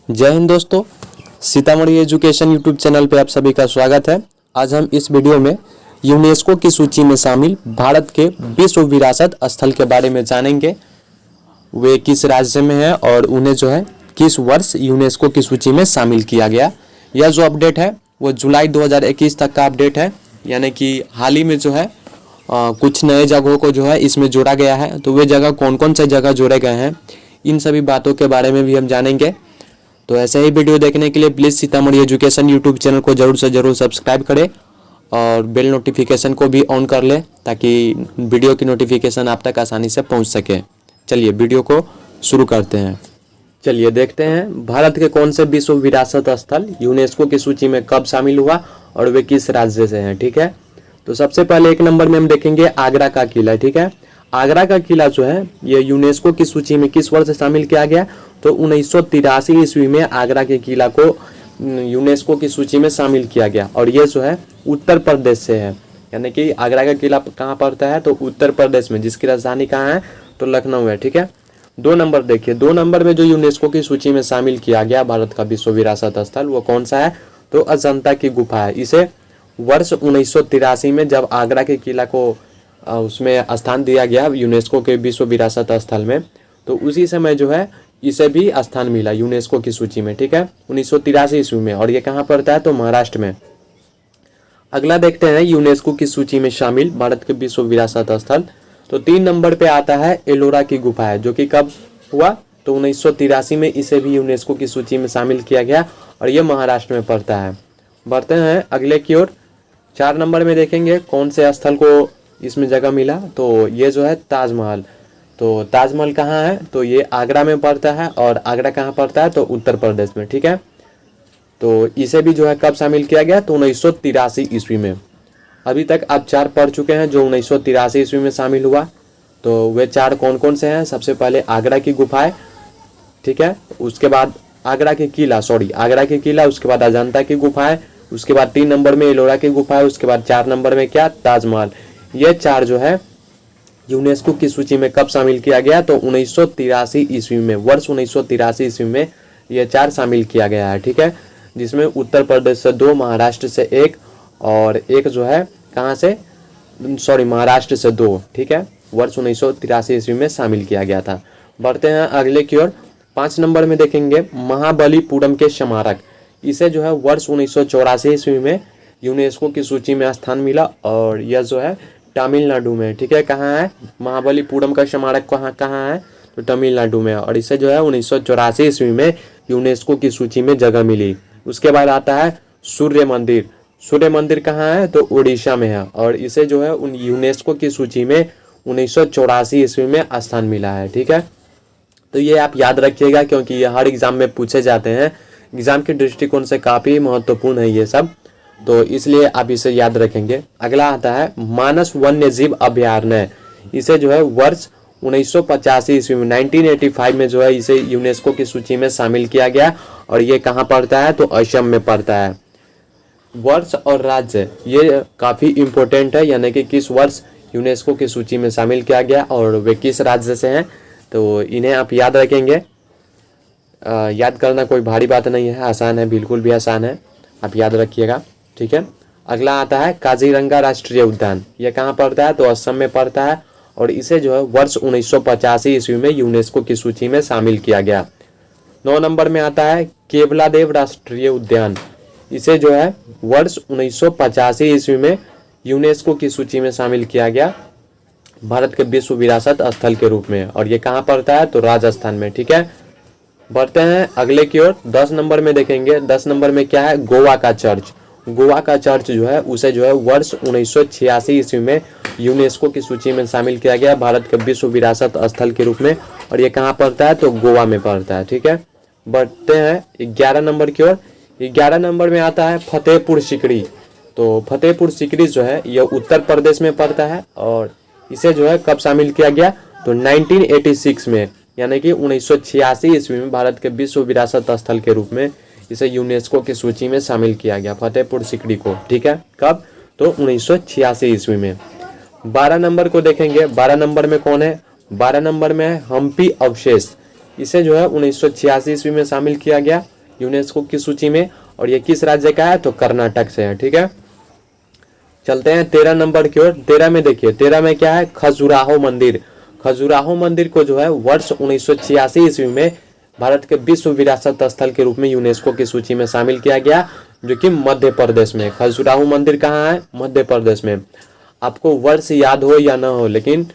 जय हिंद दोस्तों, Sitamarhi education YouTube channel पे आप सभी का स्वागत है। आज हम इस वीडियो में यूनेस्को की सूची में शामिल भारत के विश्व विरासत स्थल के बारे में जानेंगे। वे किस राज्य में है और उन्हें जो है किस वर्ष यूनेस्को की सूची में शामिल किया गया। यह जो अपडेट है वो जुलाई 2021 तक का अपडेट है, यानी कि हाल ही में जो है कुछ नए जगहों को जो है इसमें जोड़ा गया है। तो वे जगह कौन कौन से जगह जोड़े गए हैं, इन सभी बातों के बारे में भी हम जानेंगे। तो ऐसे ही वीडियो देखने के लिए please Sitamarhi education YouTube channel को जरूर से जरूर सब्सक्राइब करें और बेल नोटिफिकेशन को भी ऑन कर लें ताकि वीडियो की नोटिफिकेशन आप तक आसानी से पहुंच सके। चलिए वीडियो को शुरू करते हैं। चलिए देखते हैं भारत के कौन से विश्व विरासत स्थल यूनेस्को की सूची में कब शामिल हुआ और वे किस राज्य से हैं। ठीक है, तो सबसे पहले एक नंबर में हम देखेंगे आगरा का किला। ठीक है, आगरा का किला जो है ये यूनेस्को की सूची में किस वर्ष शामिल किया गया, तो 1983 ईस्वी में आगरा के किला को यूनेस्को की सूची में शामिल किया गया और ये जो है उत्तर प्रदेश से है। यानी कि आगरा का किला कहाँ पड़ता है, तो उत्तर प्रदेश में, जिसकी राजधानी कहाँ है, तो लखनऊ है। ठीक है, 2 नंबर देखिए, 2 नंबर में जो यूनेस्को की सूची में शामिल किया गया भारत का विश्व विरासत स्थल वो कौन सा है, तो अजंता की गुफा है। इसे वर्ष 1983 में जब आगरा के किला को उसमें स्थान दिया गया यूनेस्को के विश्व विरासत स्थल में, तो उसी समय जो है इसे भी स्थान मिला यूनेस्को की सूची में। ठीक है, 1983 ईस्वी में, और ये कहाँ पड़ता है, तो महाराष्ट्र में। अगला देखते हैं यूनेस्को की सूची में शामिल भारत के विश्व विरासत स्थल। तो 3 नंबर पे आता है एलोरा की गुफा है, जो कि कब हुआ, तो 1983 में इसे भी यूनेस्को की सूची में शामिल किया गया और ये महाराष्ट्र में पड़ता है। बढ़ते हैं अगले की ओर। 4 नंबर में देखेंगे कौन से स्थल को इसमें जगह मिला, तो ये जो है ताजमहल। तो ताजमहल कहाँ है, तो ये आगरा में पड़ता है और आगरा कहाँ पड़ता है, तो उत्तर प्रदेश में। ठीक है, तो इसे भी जो है कब शामिल किया गया, तो 1983 ईस्वी में। अभी तक आप 4 पढ़ चुके हैं जो 1983 ईस्वी में शामिल हुआ। तो वे 4 कौन कौन से हैं, सबसे पहले आगरा की गुफाएं, ठीक है, उसके बाद आगरा के किला, आगरा के किला, उसके बाद अजंता की गुफाएं, उसके बाद 3 नंबर में एलोरा की गुफाएं, उसके बाद 4 नंबर में क्या, ताजमहल। ये 4 जो है यूनेस्को की सूची में कब शामिल किया गया, तो 1983 ईस्वी में, वर्ष 1983 ईस्वी में ये 4 शामिल किया गया है। ठीक है, जिसमें उत्तर प्रदेश से 2, महाराष्ट्र से 1 और एक जो है कहाँ से, महाराष्ट्र से 2। ठीक है, वर्ष 1983 ईस्वी में शामिल किया गया था। बढ़ते हैं अगले की ओर। 5 नंबर में देखेंगे महाबलीपुरम के स्मारक। इसे जो है वर्ष 1984 ईस्वी में यूनेस्को की सूची में स्थान मिला और यह जो है तमिलनाडु में। ठीक है, कहाँ है, महाबलीपुरम का स्मारक कहाँ है, तो तमिलनाडु में, और इसे जो है 1984 ईस्वी में यूनेस्को की सूची में जगह मिली। उसके बाद आता है सूर्य मंदिर। सूर्य मंदिर कहाँ है, तो उड़ीसा में है और इसे जो है यूनेस्को की सूची में 1984 ईस्वी में स्थान मिला है। ठीक है, तो ये आप याद रखिएगा क्योंकि ये हर एग्जाम में पूछे जाते हैं। एग्जाम के दृष्टिकोण से काफ़ी महत्वपूर्ण है ये सब, तो इसलिए आप इसे याद रखेंगे। अगला आता है मानस वन्य जीव अभयारण्य। इसे जो है वर्ष 1985 ईस्वी में, 1985 में जो है इसे यूनेस्को की सूची में शामिल किया गया और ये कहाँ पड़ता है, तो असम में पड़ता है। वर्ष और राज्य ये काफ़ी इम्पोर्टेंट है, यानी कि किस वर्ष यूनेस्को की सूची में शामिल किया गया और वे किस राज्य से हैं, तो इन्हें आप याद रखेंगे। याद करना कोई भारी बात नहीं है, आसान है, बिल्कुल भी आसान है, आप याद रखिएगा। ठीक है, अगला आता है काजीरंगा राष्ट्रीय उद्यान। यह कहाँ पड़ता है, तो असम में पड़ता है और इसे जो है वर्ष 1985 ईस्वी में यूनेस्को की सूची में शामिल किया गया। 9 नंबर में आता है केवलादेव राष्ट्रीय उद्यान। इसे जो है वर्ष 1985 ईस्वी में यूनेस्को की सूची में शामिल किया गया भारत के विश्व विरासत स्थल के रूप में और ये कहाँ पड़ता है, तो राजस्थान में। ठीक है, बढ़ते हैं अगले की ओर। 10 नंबर में देखेंगे, 10 नंबर में क्या है, गोवा का चर्च। गोवा का चर्च जो है उसे जो है वर्ष 1986 ईस्वी में यूनेस्को की सूची में शामिल किया गया भारत के विश्व विरासत स्थल के रूप में और ये कहाँ पड़ता है, तो गोवा में पड़ता है। ठीक है, बढ़ते हैं 11 नंबर की ओर। 11 नंबर में आता है फतेहपुर सीकरी। तो फतेहपुर सीकरी जो है यह उत्तर प्रदेश में पड़ता है और इसे जो है कब शामिल किया गया, तो 1986 में, यानी कि 1986 ईस्वी में भारत के विश्व विरासत स्थल के रूप में इसे यूनेस्को की सूची में शामिल किया गया फतेहपुर सीकरी को। ठीक है, कब, तो 1986 ईस्वी में। 12 नंबर को देखेंगे, 12 नंबर में कौन है, 12 नंबर में है हम्पी अवशेष। इसे जो है 1986 ईस्वी में शामिल किया गया यूनेस्को की सूची में, और ये किस राज्य का है, तो कर्नाटक से है। ठीक है, चलते हैं 13 नंबर की ओर। 13 में देखिए, 13 में क्या है, खजुराहो मंदिर। खजुराहो मंदिर को जो है वर्ष 1986 ईस्वी में भारत के विश्व विरासत स्थल के रूप में यूनेस्को की सूची में शामिल किया गया, जो कि मध्य प्रदेश में। खजुराहो मंदिर कहाँ है, मध्य प्रदेश में। आपको वर्ष याद हो या ना हो, लेकिन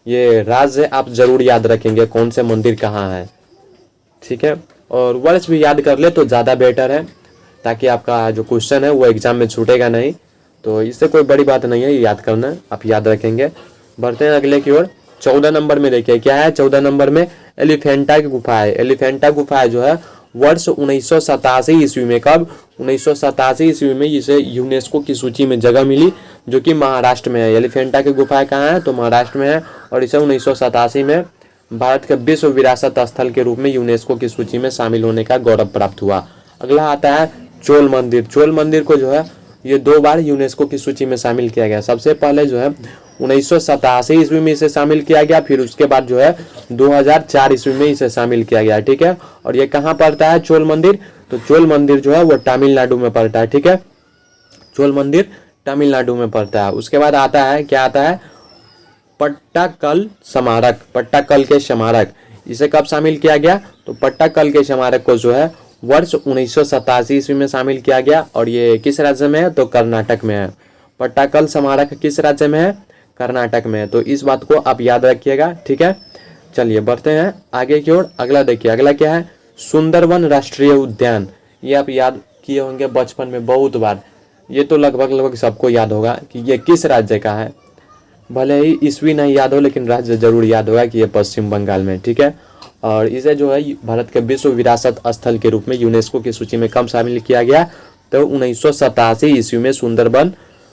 ये राज्य आप जरूर याद रखेंगे कौन से मंदिर कहाँ है। ठीक है, और वर्ष भी याद कर ले तो ज़्यादा बेटर है, ताकि आपका जो क्वेश्चन है वो एग्जाम में छूटेगा नहीं। तो इससे कोई बड़ी बात नहीं है, याद करना, आप याद रखेंगे। बढ़ते हैं अगले की ओर। 14 नंबर में देखिए क्या है, 14 नंबर में एलिफेंटा की गुफा है। एलिफेंटा गुफा जो है वर्ष 1987 ईस्वी में, कब, 1987 ईस्वी में इसे यूनेस्को की सूची में जगह मिली, जो कि महाराष्ट्र में है। एलिफेंटा की गुफा कहाँ है, तो महाराष्ट्र में है, और इसे 1987 में भारत के विश्व विरासत स्थल के रूप में यूनेस्को की सूची में शामिल होने का गौरव प्राप्त हुआ। अगला आता है चोल मंदिर। चोल मंदिर को जो है ये 2 बार यूनेस्को की सूची में शामिल किया गया। सबसे पहले जो है 1987 ईस्वी में इसे शामिल किया गया, फिर उसके बाद जो है 2004 ईस्वी में इसे शामिल किया गया। ठीक है, और ये कहाँ पड़ता है चोल मंदिर, तो चोल मंदिर जो है वो तमिलनाडु में पड़ता है। ठीक है, चोल मंदिर तमिलनाडु में पड़ता है। उसके बाद आता है, क्या आता है, पट्टाकल स्मारक। पट्टाकल के स्मारक, इसे कब शामिल किया गया, तो पट्टाकल के स्मारक को जो है वर्ष 1987 ईस्वी में शामिल किया गया, और ये किस राज्य में है, तो कर्नाटक में है। पट्टाकल स्मारक किस राज्य में है, कर्नाटक में है। तो इस बात को आप याद रखिएगा। ठीक है, चलिए बढ़ते हैं आगे की ओर। अगला देखिए, अगला क्या है, सुंदरवन राष्ट्रीय उद्यान। ये आप याद किए होंगे बचपन में बहुत बार, ये तो लगभग सबको याद होगा कि ये किस राज्य का है। भले ही ईस्वी नहीं याद हो, लेकिन राज्य जरूर याद होगा कि ये पश्चिम बंगाल में। ठीक है, और इसे जो है भारत के विश्व विरासत स्थल के रूप में यूनेस्को की सूची में कब शामिल किया गया, तो 1987 ईस्वी में सुंदरबन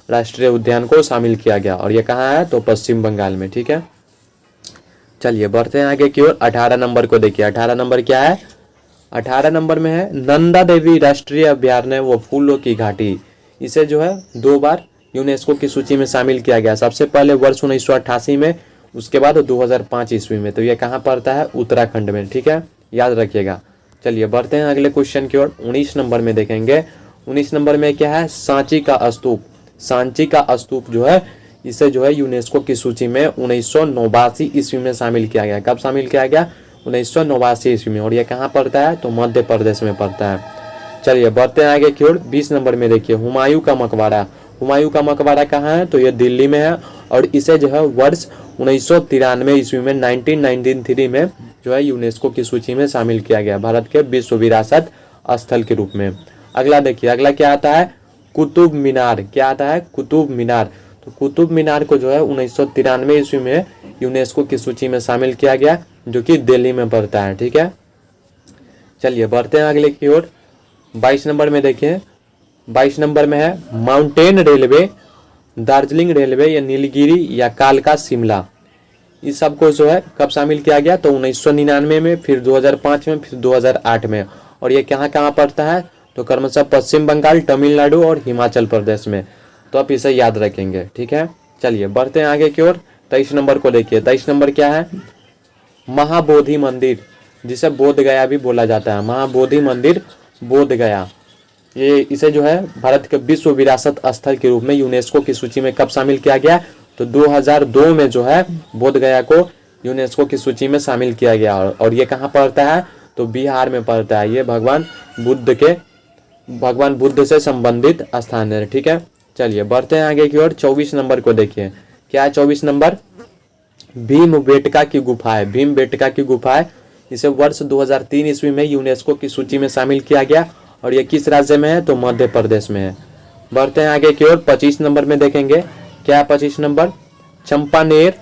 राष्ट्रीय उद्यान को शामिल किया गया, और ये कहाँ है, तो पश्चिम बंगाल में। ठीक है, चलिए बढ़ते हैं आगे की ओर। 18 नंबर को देखिए, 18 नंबर क्या है, 18 नंबर में है नंदा देवी राष्ट्रीय अभयारण्य व फूलों की घाटी। इसे जो है 2 बार यूनेस्को की सूची में शामिल किया गया। सबसे पहले वर्ष 1988 में, उसके बाद 2005 ईस्वी में। तो ये कहाँ पड़ता है, उत्तराखंड में। ठीक है, याद रखिएगा। चलिए बढ़ते हैं अगले क्वेश्चन की ओर। 19 नंबर में देखेंगे, 19 नंबर में क्या है, सांची का स्तूप। सांची का स्तूप जो है इसे जो है यूनेस्को की सूची में 1989 ईस्वी में शामिल किया गया। कब शामिल किया गया, 1989 ईस्वी में, और यह कहाँ पड़ता है, तो मध्य प्रदेश में पड़ता है। चलिए बढ़ते हैं आगे की ओर। 20 नंबर में देखिए, हुमायूं का मकबरा। हुमायूं का मकबरा कहाँ है, तो ये दिल्ली में है, और इसे जो है वर्ष 1993 ईस्वी में 1993 में जो है यूनेस्को की सूची में शामिल किया गया, भारत के विश्व विरासत स्थल के रूप में। अगला देखिए, अगला क्या आता है, कुतुब मीनार। क्या आता है, कुतुब मीनार। तो कुतुब मीनार को जो है 1993 ईस्वी में यूनेस्को की सूची में शामिल किया गया, जो कि दिल्ली में पड़ता है। ठीक है, चलिए बढ़ते हैं अगले की ओर। 22 नंबर में देखिए, 22 नंबर में है माउंटेन रेलवे, दार्जिलिंग रेलवे, या नीलगिरी, या कालका शिमला। इस सब को जो है कब शामिल किया गया, तो 1999 में, फिर 2005 में, फिर 2008 में, और ये कहाँ कहाँ पड़ता है, तो क्रमशः पश्चिम बंगाल, तमिलनाडु और हिमाचल प्रदेश में। तो आप इसे याद रखेंगे। ठीक है, चलिए बढ़ते हैं आगे की ओर। 23 नंबर को देखिए, 23 नंबर क्या है, महाबोधि मंदिर, जिसे बोध गया भी बोला जाता है। महाबोधि मंदिर, बोध गया, ये इसे जो है भारत के विश्व विरासत स्थल के रूप में यूनेस्को की सूची में कब शामिल किया गया, तो 2002 में जो है बोध गया को यूनेस्को की सूची में शामिल किया गया, और ये कहाँ पड़ता है, तो बिहार में पड़ता है। ये भगवान बुद्ध से संबंधित स्थान है। ठीक है, चलिए बढ़ते हैं आगे की ओर। 24 नंबर को देखिए, क्या है 24 नंबर, भीमबेटका की गुफा है। भीमबेटका की गुफा है, इसे वर्ष 2003 ईस्वी में यूनेस्को की सूची में शामिल किया गया, और ये किस राज्य में है, तो मध्य प्रदेश में है। बढ़ते हैं आगे की ओर। 25 नंबर में देखेंगे, क्या है 25 नंबर, चंपानेर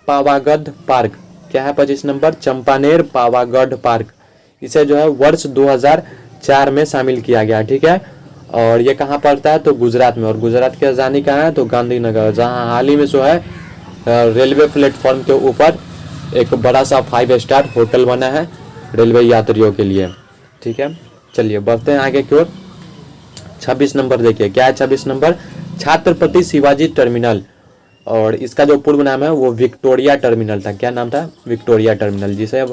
पावागढ़ पार्क। क्या है 25 नंबर, चंपानेर पावागढ़ पार्क। इसे जो है वर्ष 2004 में शामिल किया गया। ठीक है, और ये कहाँ पड़ता है, तो गुजरात में, और गुजरात की राजधानी कहाँ है, तो गांधीनगर, जहाँ हाल ही में जो है रेलवे प्लेटफॉर्म के ऊपर एक बड़ा सा 5 स्टार होटल बना है रेलवे यात्रियों के लिए। ठीक है, चलिए बढ़ते हैं आगे की ओर। 26 नंबर देखिए, क्या है 26 नंबर, छत्रपति शिवाजी टर्मिनल, और इसका जो पूर्व नाम है वो विक्टोरिया टर्मिनल था। क्या नाम था, विक्टोरिया टर्मिनल, जिसे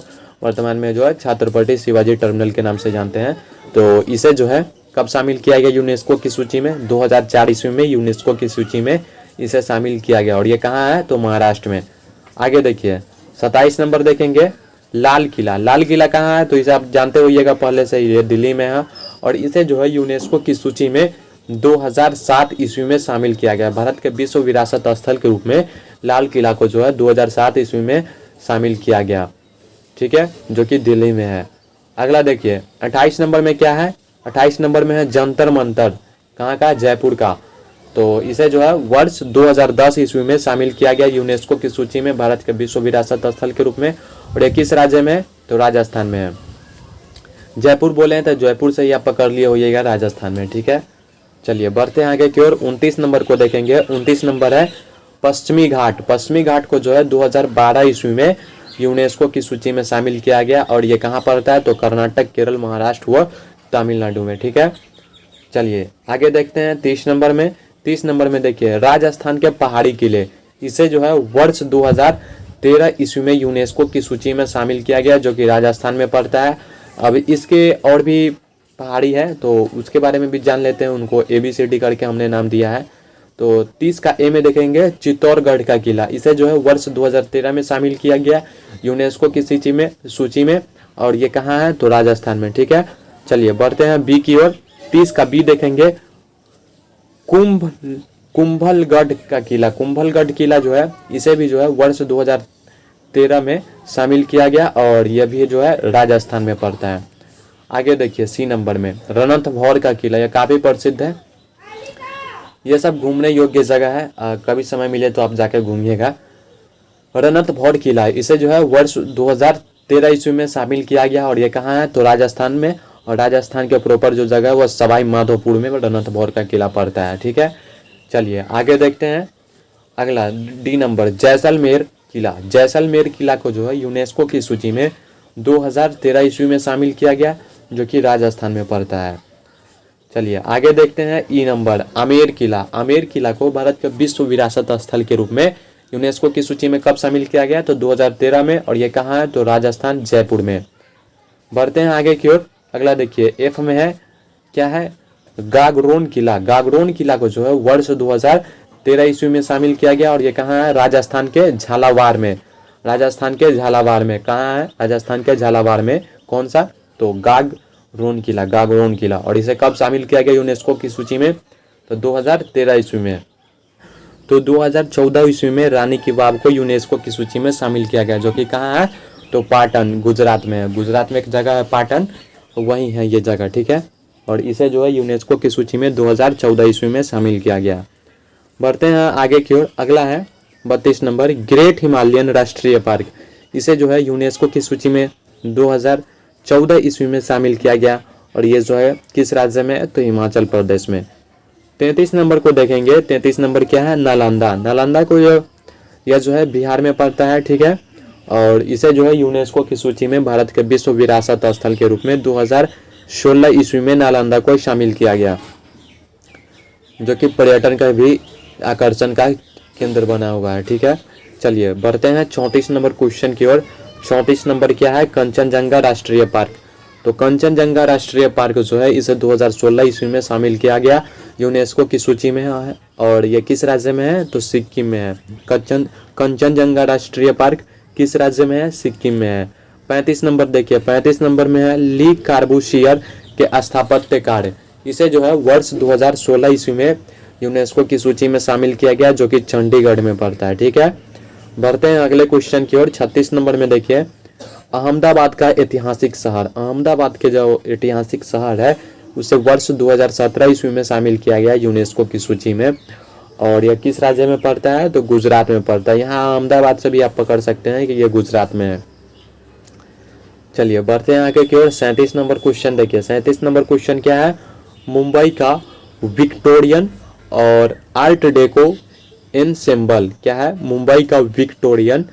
वर्तमान में जो है छत्रपति शिवाजी टर्मिनल के नाम से जानते हैं। तो इसे जो है कब शामिल किया गया यूनेस्को की सूची में? 2004 ईस्वी में यूनेस्को की सूची में इसे शामिल किया गया। और ये कहाँ है? तो महाराष्ट्र में। आगे देखिए 27 नंबर देखेंगे, लाल किला। लाल किला कहाँ है? तो इसे आप जानते होइएगा पहले से, ये दिल्ली में है। और इसे जो है यूनेस्को की सूची में 2007 ईस्वी में शामिल किया गया। भारत के विश्व विरासत स्थल के रूप में लाल किला को जो है 2007 ईस्वी में शामिल किया गया, ठीक है, जो कि दिल्ली में है। अगला देखिए 28 नंबर में क्या है? 28 नंबर में है जंतर मंतर। कहाँ का? जयपुर का। तो इसे जो है वर्ष 2010 ईस्वी में शामिल किया गया यूनेस्को की सूची में भारत के विश्व विरासत स्थल के रूप में। और ये किस राज्य में? तो राजस्थान में है। जयपुर बोले हैं तो जयपुर से ही आप पकड़ लिए होइएगा, राजस्थान में, ठीक है। चलिए बढ़ते हैं आगे की ओर। 29 नंबर को देखेंगे। 29 नंबर है पश्चिमी घाट। पश्चिमी घाट को जो है 2012 ईस्वी में यूनेस्को की सूची में शामिल किया गया। और ये कहाँ पड़ता है? तो कर्नाटक, केरल, महाराष्ट्र व तमिलनाडु में, ठीक है। चलिए आगे देखते हैं 30 नंबर में। 30 नंबर में देखिए राजस्थान के पहाड़ी किले। इसे जो है वर्ष 2013 ईस्वी में यूनेस्को की सूची में शामिल किया गया, जो कि राजस्थान में पड़ता है। अब इसके और भी पहाड़ी है तो उसके बारे में भी जान लेते हैं। उनको ABCD करके हमने नाम दिया है। तो 30 का ए में देखेंगे चित्तौड़गढ़ का किला। इसे जो है वर्ष 2013 में शामिल किया गया यूनेस्को की सूची में। और ये कहाँ है? तो राजस्थान में, ठीक है। चलिए बढ़ते हैं बी की ओर। 30 का बी देखेंगे कुंभलगढ़ का किला। कुंभलगढ़ किला जो है इसे भी जो है वर्ष 2013 में शामिल किया गया। और यह भी जो है राजस्थान में पड़ता है। आगे देखिए सी नंबर में रणथंभौर का किला। यह काफ़ी प्रसिद्ध है। यह सब घूमने योग्य जगह है, कभी समय मिले तो आप जाकर घूमिएगा। रणथंभौर किला इसे जो है वर्ष 2013 ईस्वी में शामिल किया गया। और ये कहाँ है? तो राजस्थान में। और राजस्थान के प्रॉपर जो जगह है वह सवाई माधोपुर में रणथंभौर का किला पड़ता है, ठीक है। चलिए आगे देखते हैं अगला डी नंबर जैसलमेर किला। जैसलमेर किला को जो है यूनेस्को की सूची में 2013 ईस्वी में शामिल किया गया, जो कि राजस्थान में पड़ता है। चलिए आगे देखते हैं ई नंबर आमेर किला। आमेर किला को भारत के विश्व विरासत स्थल के रूप में यूनेस्को की सूची में कब शामिल किया गया? तो 2013 में। और ये कहाँ है? तो राजस्थान, जयपुर में। बढ़ते हैं आगे की ओर। अगला देखिए एफ में है, क्या है? गागरोन किला। गागरोन किला को जो है वर्ष 2013 ईस्वी में शामिल किया गया। और ये कहाँ है? राजस्थान के झालावाड़ में। राजस्थान के झालावाड़ में। कहाँ है? राजस्थान के झालावाड़ में। कौन सा? तो गागरोन किला, गागरोन किला। और इसे कब शामिल किया गया यूनेस्को की सूची में? तो 2013 ईस्वी में। तो 2014 ईस्वी में रानी की वाव को यूनेस्को की सूची में शामिल किया गया, जो कि कहाँ है? तो पाटन, गुजरात में है। गुजरात में एक जगह है पाटन, वहीं है ये जगह, ठीक है। और इसे जो है यूनेस्को की सूची में 2014 ईस्वी में शामिल किया गया। बढ़ते हैं आगे की ओर। अगला है 32 नंबर ग्रेट हिमालयन राष्ट्रीय पार्क। इसे जो है यूनेस्को की सूची में 2014 ईस्वी में शामिल किया गया। और ये जो है किस राज्य में है? तो हिमाचल प्रदेश में। 33 नंबर को देखेंगे। 33 नंबर क्या है? नालंदा। नालंदा को यह जो है बिहार में पड़ता है, ठीक है। और इसे जो है यूनेस्को की सूची में भारत के विश्व विरासत स्थल के रूप में 2016 ईस्वी में नालंदा को शामिल किया गया, जो कि पर्यटन का भी आकर्षण का केंद्र बना हुआ है, ठीक है। चलिए बढ़ते हैं 34 नंबर क्वेश्चन की ओर। 34 नंबर क्या है? कंचनजंगा राष्ट्रीय पार्क। तो कंचनजंगा राष्ट्रीय पार्क जो है इसे 2016 ईस्वी में शामिल किया गया यूनेस्को की सूची में है। और ये किस राज्य में है? तो सिक्किम में है। कंचनजंगा राष्ट्रीय पार्क किस राज्य में है? सिक्किम में है। 35 नंबर देखिए। 35 नंबर में है ली कार्बूसियर के स्थापत्य कार्य। इसे जो है वर्ष 2016 ईस्वी में यूनेस्को की सूची में शामिल किया गया, जो कि चंडीगढ़ में पड़ता है, ठीक है। बढ़ते हैं अगले क्वेश्चन की ओर। 36 नंबर में देखिए अहमदाबाद का ऐतिहासिक शहर। अहमदाबाद के जो ऐतिहासिक शहर है उसे वर्ष 2017 ईस्वी में शामिल किया गया यूनेस्को की सूची में। और यह किस राज्य में पड़ता है? तो गुजरात में पड़ता है। यहाँ अहमदाबाद से भी आप पकड़ सकते हैं कि यह गुजरात में है। चलिए बढ़ते हैं आगे की ओर। 37 नंबर क्वेश्चन देखिए। 37 नंबर क्वेश्चन क्या है? मुंबई का विक्टोरियन और आर्ट डेको एनसेम्बल। क्या है? मुंबई का विक्टोरियन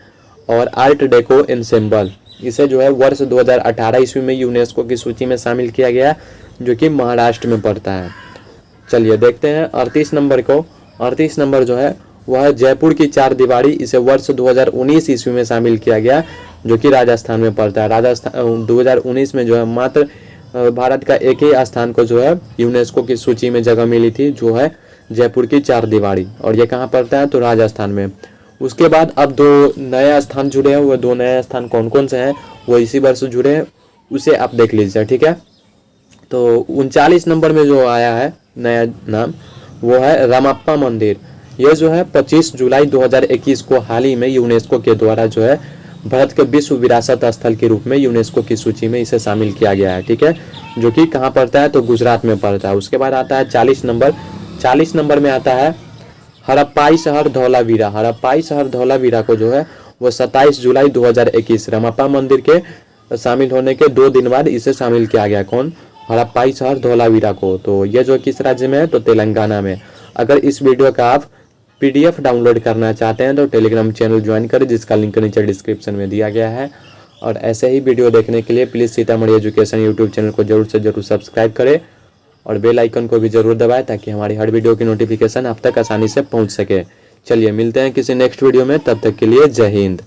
और आर्ट डेको एनसेम्बल। इसे जो है वर्ष 2018 ईस्वी में यूनेस्को की सूची में शामिल किया गया, जो कि महाराष्ट्र में पड़ता है। चलिए देखते हैं 38 नंबर को। 38 नंबर जो है वह जयपुर की चार दीवारी। इसे वर्ष 2019 ईस्वी में शामिल किया गया, जो कि राजस्थान में पड़ता है। राजस्थान 2019 में जो है मात्र भारत का एक ही स्थान को जो है यूनेस्को की सूची में जगह मिली थी, जो है जयपुर की चार दीवारी, और ये कहाँ पड़ता है तो राजस्थान में। उसके बाद अब 2 नए स्थान जुड़े हैं, वो 2 नए स्थान कौन कौन से हैं वो इसी वर्ष जुड़े हैं, उसे आप देख लीजिए, ठीक है। तो 39 नंबर में जो आया है नया नाम वो है रामप्पा मंदिर। ये जो है 25 जुलाई 2021 को हाल ही में यूनेस्को के द्वारा जो है भारत के विश्व विरासत स्थल के रूप में यूनेस्को की सूची में इसे शामिल किया गया है, ठीक है, जो कि कहाँ पड़ता है तो गुजरात में पड़ता है। उसके बाद आता है 40 नंबर। 40 नंबर में आता है हड़प्पाई शहर धौलावीरा। हड़प्पाई शहर धौलावीरा को जो है वो 27 जुलाई 2021 रामप्पा मंदिर के शामिल होने के 2 दिन बाद इसे शामिल किया गया। कौन? हड़प्पाई शहर धौलावीरा को। तो ये जो किस राज्य में है तो तेलंगाना में। अगर इस वीडियो का आप PDF डाउनलोड करना चाहते हैं तो टेलीग्राम चैनल ज्वाइन करें, जिसका लिंक नीचे डिस्क्रिप्शन में दिया गया है। और ऐसे ही वीडियो देखने के लिए please Sitamarhi education YouTube channel को जरूर से जरूर सब्सक्राइब करें और बेल आइकन को भी जरूर दबाएं, ताकि हमारी हर वीडियो की नोटिफिकेशन आप तक आसानी से पहुंच सके। चलिए मिलते हैं किसी नेक्स्ट वीडियो में, तब तक के लिए जय हिंद।